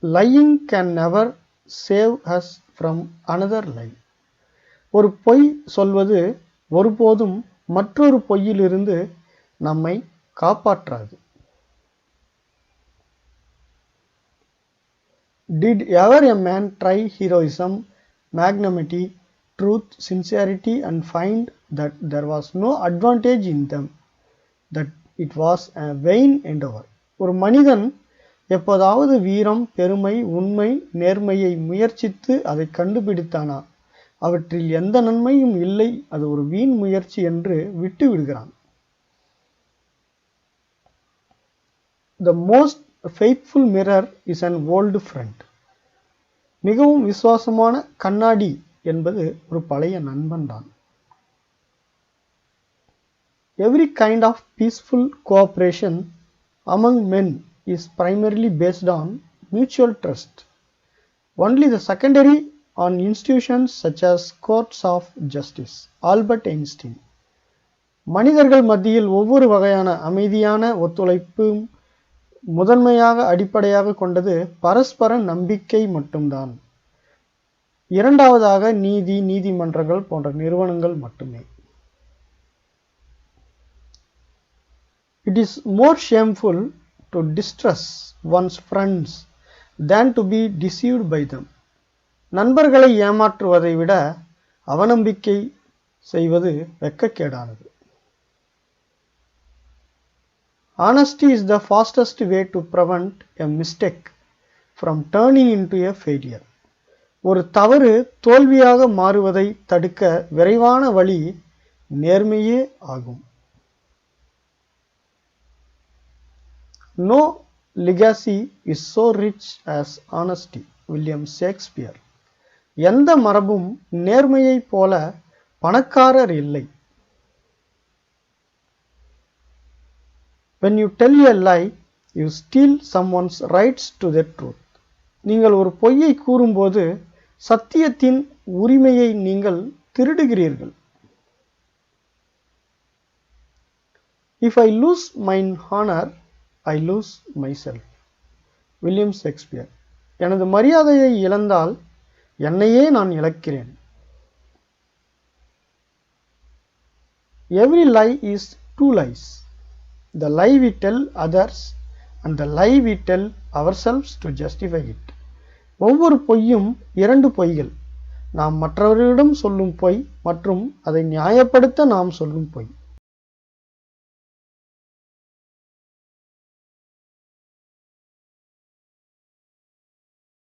lying can never save us from another lie. ஒரு பொய் சொல்வது ஒருபோதும் மற்றொரு பொய்யிலிருந்து நம்மை காப்பாற்றாது. Did ever a man try heroism, magnanimity, truth, sincerity and find that there was no advantage in them, that it was a vain endeavor? ஒரு மனிதன் எப்போதாவது வீரம், பெருமை, உண்மை, நேர்மையை முயற்சித்து அதை கண்டுபிடித்தானா? அவற்றில் எந்த நன்மையும் இல்லை, அது ஒரு வீண் முயற்சி என்று விட்டு விடுகிறான். The most faithful mirror is an old friend. மிகவும் விசுவாசமான கண்ணாடி என்பது ஒரு பழைய நண்பன் தான். Every kind of peaceful cooperation among men is primarily based on mutual trust. Only the secondary on institutions such as courts of justice. Albert Einstein. மனிதர்கள் மத்தியில் ஒவ்வொரு வகையான அமைதியான ஒத்துழைப்பும் முதன்மையாக அடிப்படையாக கொண்டது பரஸ்பர நம்பிக்கை மட்டும்தான். இரண்டாவதாக நீதி, நீதிமன்றங்கள் போன்ற நிறுவனங்கள் மட்டுமே. It is more shameful to distrust one's friends than to be deceived by them. நண்பர்களை ஏமாற்றுவதை விட அவநம்பிக்கை செய்வது வெட்கக்கேடானது. Honesty is the fastest way to prevent a mistake from turning into a failure. ஒரு தவறு தோல்வியாக மாறுவதை தடுக்க விரைவான வழி நேர்மையே ஆகும். No legacy is so rich as honesty. William Shakespeare. எந்த மரபும் நேர்மையை போல பணக்காரர் இல்லை. When you tell a lie, you steal someone's rights to the truth. நீங்கள் ஒரு பொய்யை கூறும்போது சத்தியத்தின் உரிமையை நீங்கள் திருடுகிறீர்கள். If I lose my honor, I lose myself. William Shakespeare. எனது மரியாதையை இழந்தால் என்னையே நான் இழக்கிறேன். Every lie is two lies. The lie we tell others and the lie we tell ourselves to justify it. ஒவ்வொரு பொய்யும் இரண்டு பொய்கள். நாம் மற்றவர்களிடம் சொல்லும் பொய் மற்றும் அதை நியாயப்படுத்த நாம் சொல்லும் பொய்.